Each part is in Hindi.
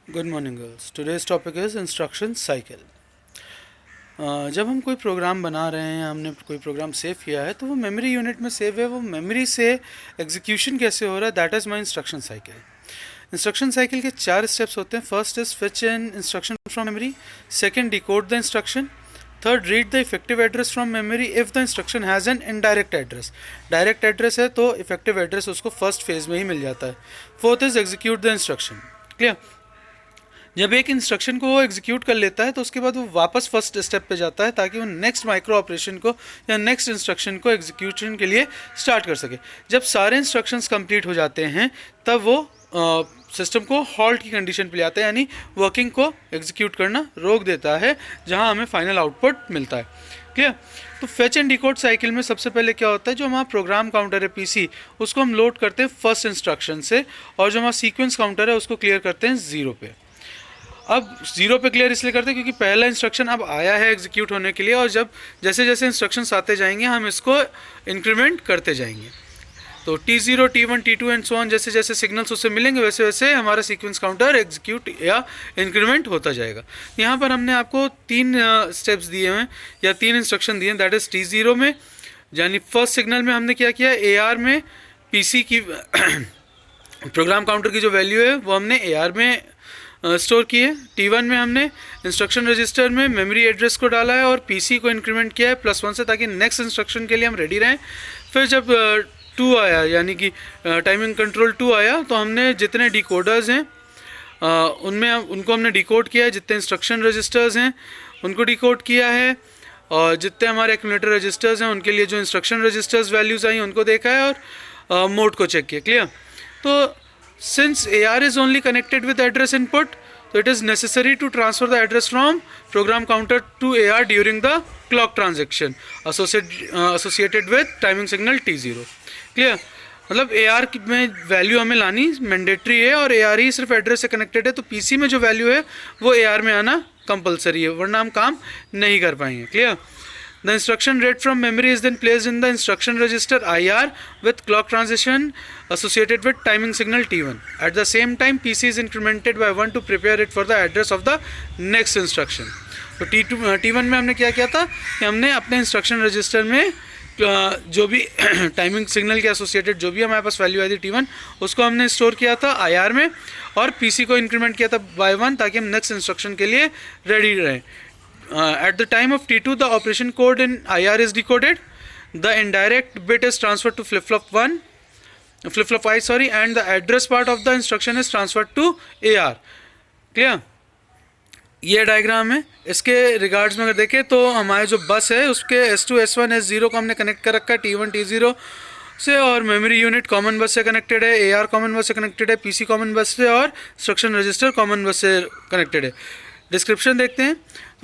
Good morning girls. Today's topic is instruction cycle. जब हम कोई प्रोग्राम बना रहे हैं, हमने कोई प्रोग्राम सेव किया है तो वो मेमोरी यूनिट में सेव है, वो मेमोरी से एग्जीक्यूशन कैसे हो रहा है, that is my instruction cycle. Instruction cycle के 4 स्टेप्स होते हैं। First is Fitch in instruction from memory, second decode the instruction, third read the effective address from memory if the instruction has an indirect address. Direct address है तो इफेक्टिव एड्रेस उसको फर्स्ट फेज में ही मिल जाता है। Fourth is execute the instruction. Clear? जब एक इंस्ट्रक्शन को वो एग्जीक्यूट कर लेता है तो उसके बाद वो वापस फर्स्ट स्टेप पे जाता है ताकि वो नेक्स्ट माइक्रो ऑपरेशन को या नेक्स्ट इंस्ट्रक्शन को एग्जीक्यूशन के लिए स्टार्ट कर सके। जब सारे इंस्ट्रक्शंस कंप्लीट हो जाते हैं तब वो सिस्टम को हॉल्ट की कंडीशन पे ले आता है, यानी वर्किंग को एग्जीक्यूट करना रोक देता है, जहां हमें फाइनल आउटपुट मिलता है। क्लियर? तो फेच एंड डिकोड साइकिल में सबसे पहले क्या होता है, जो हमारा प्रोग्राम काउंटर है पीसी, उसको हम लोड करते हैं फर्स्ट इंस्ट्रक्शन से, और जो हमारा सीक्वेंस काउंटर है उसको क्लियर करते हैं 0 पे। अब 0 पे क्लियर इसलिए करते हैं क्योंकि पहला इंस्ट्रक्शन अब आया है एग्जीक्यूट होने के लिए, और जब जैसे जैसे इंस्ट्रक्शंस आते जाएंगे हम इसको इंक्रीमेंट करते जाएंगे। तो T0, T1, T2 and so on, जैसे जैसे सिग्नल्स उससे मिलेंगे वैसे वैसे हमारा सीक्वेंस काउंटर एग्जीक्यूट या इंक्रीमेंट होता जाएगा। यहाँ पर हमने आपको 3 स्टेप्स दिए हैं या 3 इंस्ट्रक्शन दिए हैं। दैट इज़ T0 में, यानी फर्स्ट सिग्नल में हमने क्या किया, AR में PC की प्रोग्राम काउंटर की जो वैल्यू है वो हमने AR में स्टोर की है। T1 में हमने इंस्ट्रक्शन रजिस्टर में मेमोरी एड्रेस को डाला है और PC को इंक्रीमेंट किया है +1 से, ताकि नेक्स्ट इंस्ट्रक्शन के लिए हम रेडी रहें। फिर जब 2 आया, यानी कि टाइमिंग कंट्रोल 2 आया, तो हमने जितने डिकोडर्स हैं उनमें उनको हमने डिकोड किया है, जितने इंस्ट्रक्शन रजिस्टर्स हैं उनको डिकोड किया है, और जितने हमारे एक्यूमुलेटर रजिस्टर्स हैं उनके लिए जो इंस्ट्रक्शन रजिस्टर्स वैल्यूज़ आई उनको देखा है, और मोड को चेक किया। क्लियर? तो since AR is only connected with address input, so it is necessary to transfer the address from program counter to AR during the clock transaction associated with timing signal T0. Clear? मतलब AR में वैल्यू हमें लानी मैंडेटरी है, और AR ही सिर्फ एड्रेस से कनेक्टेड है, तो PC में जो वैल्यू है वो AR में आना कंपलसरी है, वरना हम काम नहीं कर पाएंगे। Clear? The instruction read from memory is then placed in the instruction register IR with clock transition associated with timing signal T1. At the same time, PC is incremented by 1 to prepare it for the address of the next instruction. तो T1 में हमने क्या किया था कि हमने अपने इंस्ट्रक्शन रजिस्टर में जो भी टाइमिंग सिग्नल के एसोसिएटेड जो भी हमारे पास वैल्यू आई थी T1, उसको हमने स्टोर किया था IR में, और PC को इंक्रीमेंट किया था by 1 ताकि हम नेक्स्ट इंस्ट्रक्शन के लिए रेडी रहें। At the time of T2, the operation code in IR is decoded. The indirect bit is transferred to flip-flop I, and the address part of the instruction is transferred to AR. Clear? ये डायग्राम है। इसके रिगार्ड्स में अगर देखें तो हमारे जो बस है उसके S2, S1, S0 को हमने कनेक्ट कर रखा है T1, T0 से, और मेमोरी यूनिट कॉमन बस से कनेक्टेड है, AR कॉमन बस से कनेक्टेड है, PC कॉमन बस से, और इंस्ट्रक्शन रजिस्टर कॉमन बस से कनेक्टेड है। डिस्क्रिप्शन देखते हैं।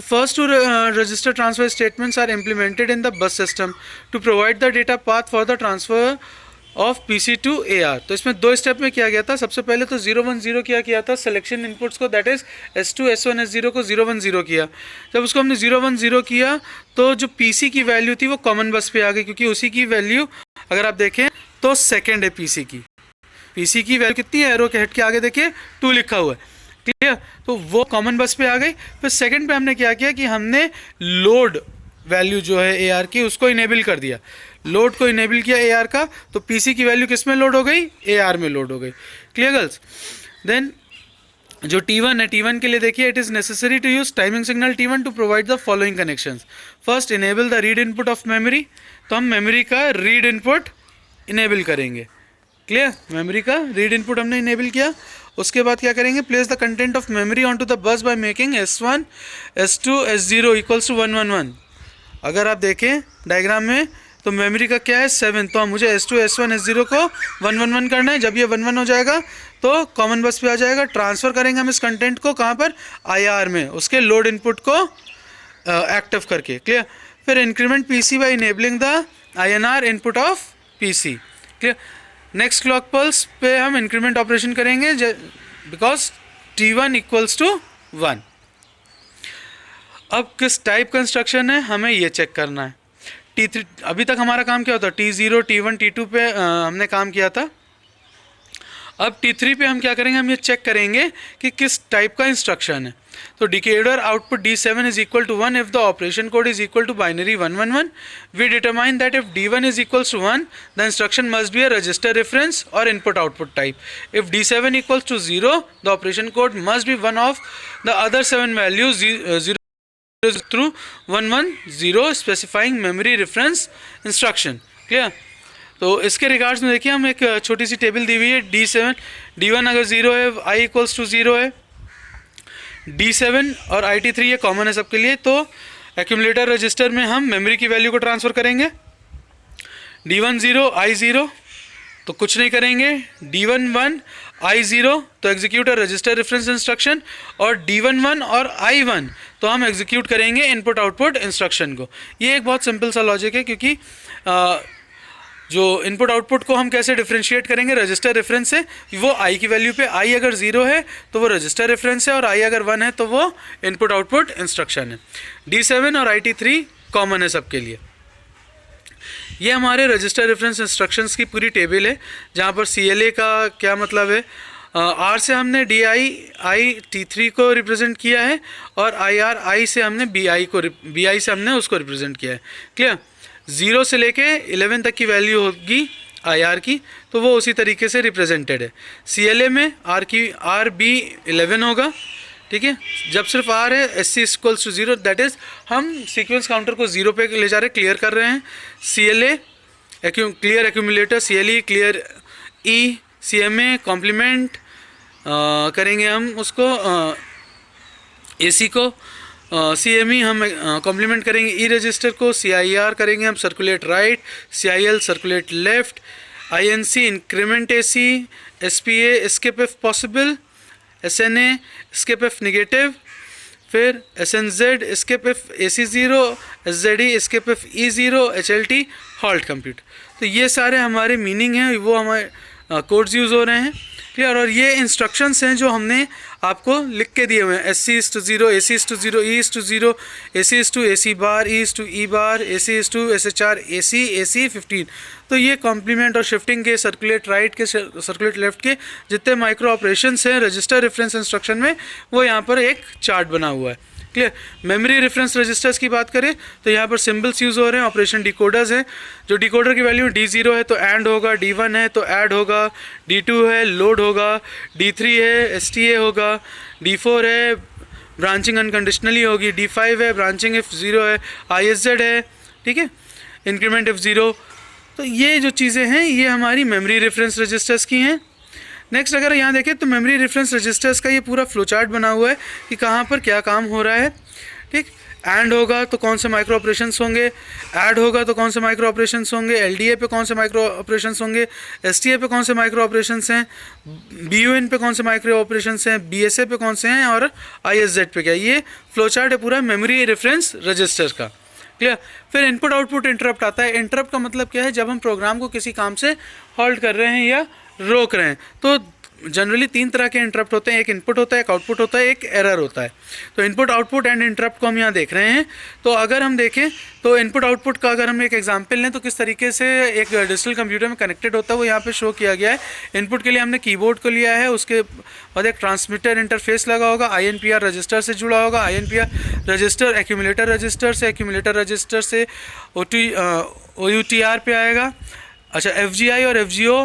First to register transfer statements are implemented in the bus system to provide the data path for the transfer of PC to AR। तो इसमें 2 स्टेप में किया गया था। सबसे पहले तो 010 किया था सिलेक्शन इनपुट्स को, that is S2, S1, S0 को 010 किया। जब उसको हमने 010 किया तो जो PC की वैल्यू थी वो कॉमन बस पे आ गई, क्योंकि उसी की वैल्यू अगर आप देखें तो सेकेंड है PC की वैल्यू कितनी है, एरो के हेड के आगे देखिए 2 लिखा हुआ है। क्लियर? तो वो कॉमन बस पे आ गई। फिर सेकंड पे हमने क्या किया कि हमने लोड वैल्यू जो है AR की उसको इनेबल कर दिया, लोड को इनेबल किया AR का, तो PC की वैल्यू किस में लोड हो गई, AR में लोड हो गई। Clear girls? देन जो T1 है, T1 के लिए देखिए, it is necessary to use timing signal T1 to provide the following connections. First, enable the read input of memory, तो हम मेमोरी का रीड इनपुट इनेबल करेंगे। क्लियर? मेमोरी का रीड इनपुट हमने इनेबल किया। उसके बाद क्या करेंगे, place the content of memory on to the bus by making S1, S2, S0 equals to 111। अगर आप देखें डायग्राम में तो मेमोरी का क्या है 7, तो मुझे S2, S1, S0 को 111 करना है। जब ये 11 हो जाएगा तो कॉमन बस पे आ जाएगा। ट्रांसफ़र करेंगे हम इस कंटेंट को कहाँ पर, IR में, उसके लोड इनपुट को एक्टिव करके। क्लियर? फिर increment PC by enabling the INR input of PC। Clear? Next clock pulse पे हम इंक्रीमेंट ऑपरेशन करेंगे बिकॉज T1 इक्वल्स टू 1। अब किस टाइप का इंस्ट्रक्शन है हमें ये चेक करना है। T3 अभी तक हमारा काम क्या होता है, T0, T1, T2 पे हमने काम किया था। अब T3 पे हम क्या करेंगे, हम ये चेक करेंगे कि किस टाइप का इंस्ट्रक्शन है। तो decoder output D7 is equal to 1 if the operation code is equal to binary 111। We determine that if D1 is equals to 1 the instruction must be a register reference और input output type. If D7 equals to 0 the operation code must be one of the other 7 values 0 through 110 specifying memory reference instruction. Clear. तो इसके रिगार्ड्स में देखिए हम एक छोटी सी टेबल दी हुई है। D1 अगर 0 है, I इक्वल्स टू 0 है, D7 और IT3 ये कॉमन है सबके लिए। तो एक्यूमुलेटर रजिस्टर में हम मेमोरी की वैल्यू को ट्रांसफ़र करेंगे। D1 0 I 0 तो कुछ नहीं करेंगे, D1 1 I 0 तो एग्जीक्यूट रजिस्टर रेफरेंस इंस्ट्रक्शन, और D1 1 और I 1 तो हम एग्जीक्यूट करेंगे इनपुट आउटपुट इंस्ट्रक्शन को। ये एक बहुत सिंपल सा लॉजिक है, क्योंकि जो इनपुट आउटपुट को हम कैसे डिफ्रेंशिएट करेंगे रजिस्टर रेफरेंस से, वो I की वैल्यू पे I अगर 0 है तो वो रजिस्टर रेफरेंस है, और I अगर 1 है तो वो इनपुट आउटपुट इंस्ट्रक्शन है। D7 और IT3 कॉमन है सबके लिए। ये हमारे रजिस्टर रेफरेंस इंस्ट्रक्शंस की पूरी टेबल है, जहाँ पर CLA का क्या मतलब है, R से हमने DI T3 को रिप्रेजेंट किया है, और IR I से हमने BI से हमने उसको रिप्रेजेंट किया है। क्लियर। 0 से लेके 11 तक की वैल्यू होगी IR की, तो वो उसी तरीके से रिप्रेजेंटेड है। CLA में RB 11 होगा, ठीक है। जब सिर्फ R है, SC equals to 0, that is हम सीक्वेंस काउंटर को 0 पे ले जा रहे, क्लियर कर रहे हैं। CLA clear accumulator, CLE clear E, CMA complement करेंगे हम उसको AC को, CME हम कॉम्प्लीमेंट करेंगे E रजिस्टर को, CIR करेंगे हम circulate right, CIL circulate left, INC increment AC, SPA escape if possible, SNA escape if negative, फिर SNZ escape if AC 0, SZE escape if E 0, HLT halt compute. तो ये सारे हमारे मीनिंग हैं, वो हमारे कोड्स यूज़ हो रहे हैं। क्लियर। और ये इंस्ट्रक्शंस हैं जो हमने आपको लिख के दिए हुए हैं। SC is to 0, AC is to 0, E is to 0, AC is to AC bar, E is to E bar, AC is to SHR AC 15। तो ये कॉम्प्लीमेंट और शिफ्टिंग के, सर्कुलेट राइट के, सर्कुलेट लेफ्ट के जितने माइक्रो ऑपरेशंस हैं रजिस्टर रेफरेंस इंस्ट्रक्शन में, वो यहाँ पर एक चार्ट बना हुआ है। क्लियर। मेमोरी रेफरेंस रजिस्टर्स की बात करें तो यहाँ पर सिंबल्स यूज़ हो रहे हैं, ऑपरेशन डिकोडर्स हैं। जो डिकोडर की वैल्यू D0 है तो एंड होगा, D1 है तो ऐड होगा, D2 है लोड होगा, D3 है STA होगा, D4 है ब्रांचिंग अनकंडीशनली होगी, D5 है ब्रांचिंग इफ 0 है, ISZ है, ठीक है, इंक्रीमेंट इफ 0। तो ये जो चीज़ें हैं ये हमारी मेमोरी रेफरेंस रजिस्टर्स की हैं। नेक्स्ट अगर यहाँ देखें तो मेमोरी रेफरेंस रजिस्टर्स का ये पूरा फ्लो चार्ट बना हुआ है कि कहाँ पर क्या काम हो रहा है। ठीक। एंड होगा तो कौन से माइक्रो ऑपरेशंस होंगे, ऐड होगा तो कौन से माइक्रो ऑपरेशंस होंगे, LDA पे कौन से माइक्रो ऑपरेशंस होंगे, STA पे कौन से माइक्रो ऑपरेशंस हैं, BUN पे कौन से माइक्रो ऑपरेशंस हैं, BSA पे कौन से हैं, और ISZ पे क्या। ये फ्लो चार्ट है पूरा मेमोरी रेफरेंस रजिस्टर का। क्लियर। फिर इनपुट आउटपुट इंटरप्ट आता है। इंटरप्ट का मतलब क्या है, जब हम प्रोग्राम को किसी काम से हॉल्ट कर रहे हैं या रोक रहे हैं। तो जनरली 3 तरह के इंटरप्ट होते हैं, एक इनपुट होता है, एक आउटपुट होता है, एक एरर होता है। तो इनपुट आउटपुट एंड इंटरप्ट को हम यहाँ देख रहे हैं। तो अगर हम देखें तो इनपुट आउटपुट का अगर हम एक एग्जांपल लें तो किस तरीके से एक डिजिटल कंप्यूटर में कनेक्टेड होता है वो यहाँ पे शो किया गया है। इनपुट के लिए हमने कीबोर्ड को लिया है, उसके बाद एक ट्रांसमीटर इंटरफेस लगा होगा, INPR रजिस्टर से जुड़ा होगा, INPR रजिस्टर एक्यूमुलेटर रजिस्टर से, एक्यूमुलेटर रजिस्टर से OUTR पे आएगा। अच्छा, FGI और FGO,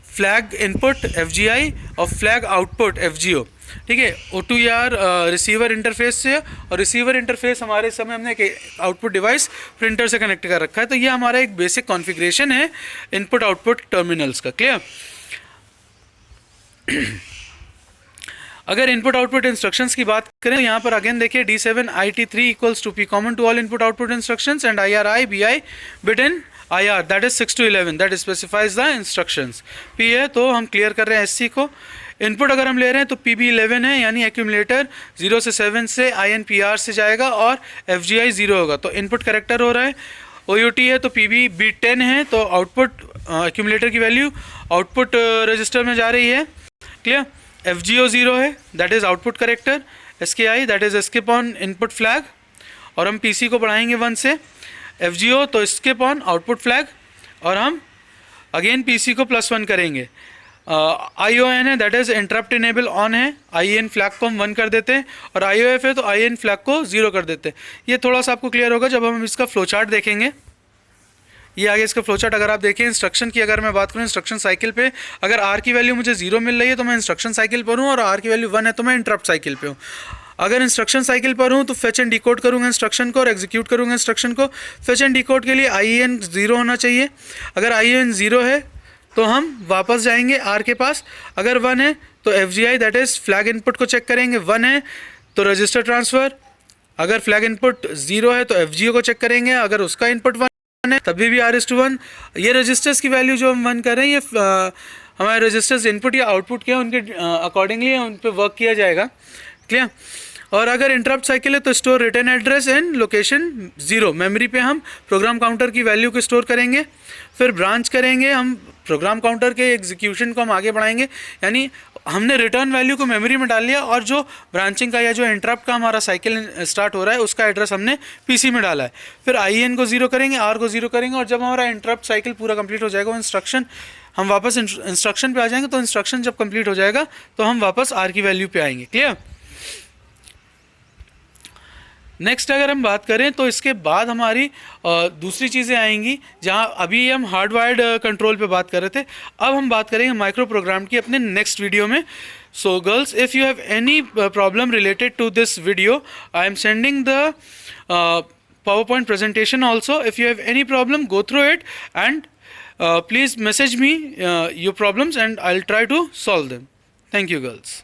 फ्लैग इनपुट FGI और फ्लैग आउटपुट FGO। ठीक है। O2R रिसीवर इंटरफेस से, और रिसीवर इंटरफेस हमारे समय हमने एक आउटपुट डिवाइस प्रिंटर से कनेक्ट कर रखा है। तो ये हमारा एक बेसिक कॉन्फ़िगरेशन है इनपुट आउटपुट टर्मिनल्स का। क्लियर। अगर इनपुट आउटपुट इंस्ट्रक्शंस की बात करें तो यहाँ पर अगेन देखिए D7 IT3 equals to P common to all input output instructions and IRI BI bit in IR that is 6 to 11 that specifies the instructions. P है तो हम क्लियर कर रहे हैं SC को। इनपुट अगर हम ले रहे हैं तो PB 11 है, यानी एक्यूमुलेटर 0 से 7 से INPR से जाएगा और FGI 0 होगा तो इनपुट करेक्टर हो रहा है। OUT है तो PB B10 है तो आउटपुट एक्यूमुलेटर की वैल्यू आउटपुट रजिस्टर में जा रही है। क्लियर। FGO 0 है that is output character. SKI that is skip on input flag, और हम PC को बढ़ाएंगे 1 से। FGO तो स्किप ऑन आउटपुट फ्लैग, और हम अगेन PC को +1 करेंगे। आई ओ एन है that is interrupt enable on है, आई एन फ्लैग को हम 1 कर देते हैं, और आई ओ एफ है तो आई एन फ्लैग को 0 कर देते हैं। ये थोड़ा सा आपको क्लियर होगा जब हम इसका फ्लो चार्ट देखेंगे। ये आगे इसका फ्लो चार्ट अगर आप देखें, इंस्ट्रक्शन की अगर मैं बात करूँ इंस्ट्रक्शन साइकिल पे, अगर आर की वैल्यू मुझे 0 मिल रही है तो मैं इंस्ट्रक्शन साइकिल पर हूँ, और आर की वैल्यू 1 है तो मैं इंटरप्ट साइकिल पे हूँ। अगर इंस्ट्रक्शन साइकिल पर हूँ तो फेच एंड डिकोड करूँगा इंस्ट्रक्शन को और एग्जीक्यूट करूँगा इंस्ट्रक्शन को। फेच एंड डिकोड के लिए आई एन 0 होना चाहिए। अगर आई एन 0 है तो हम वापस जाएंगे आर के पास, अगर 1 है तो F G I that is flag input को चेक करेंगे, 1 है तो रजिस्टर ट्रांसफ़र, अगर फ्लैग इनपुट 0 है तो एफ जी ओ को चेक करेंगे, अगर उसका इनपुट 1 है तभी भी आर इज टू 1। ये रजिस्टर्स की वैल्यू जो हम 1 कर रहे हैं ये हमारे रजिस्टर्स इनपुट या आउटपुट के उनके अकॉर्डिंगली उन पर वर्क किया जाएगा। क्लियर। और अगर इंटरप्ट साइकिल है तो store return address and location 0, memory पे हम प्रोग्राम काउंटर की वैल्यू को स्टोर करेंगे। फिर ब्रांच करेंगे हम प्रोग्राम काउंटर के एग्जीक्यूशन को हम आगे बढ़ाएंगे, यानी हमने रिटर्न वैल्यू को मेमोरी में डाल लिया और जो ब्रांचिंग का या जो इंटरप्ट का हमारा साइकिल स्टार्ट हो रहा है उसका एड्रेस हमने पीसी में डाला है। फिर आई एन को 0 करेंगे, आर को 0 करेंगे, और जब हमारा इंटरप्ट साइकिल पूरा कंप्लीट हो जाएगा वो इंस्ट्रक्शन हम वापस इंस्ट्रक्शन पे आ जाएंगे। तो इंस्ट्रक्शन जब कंप्लीट हो जाएगा तो हम वापस आर की वैल्यू पे आएंगे। क्लियर। नेक्स्ट अगर हम बात करें तो इसके बाद हमारी दूसरी चीज़ें आएंगी, जहां अभी हम हार्डवायर्ड कंट्रोल पे बात कर रहे थे, अब हम बात करेंगे माइक्रो प्रोग्राम की अपने नेक्स्ट वीडियो में। So girls, if you have any problem related to this video, I am sending the PowerPoint presentation also. If you have any problem, go through it and please message me your problems and I'll try to solve them. Thank you, girls.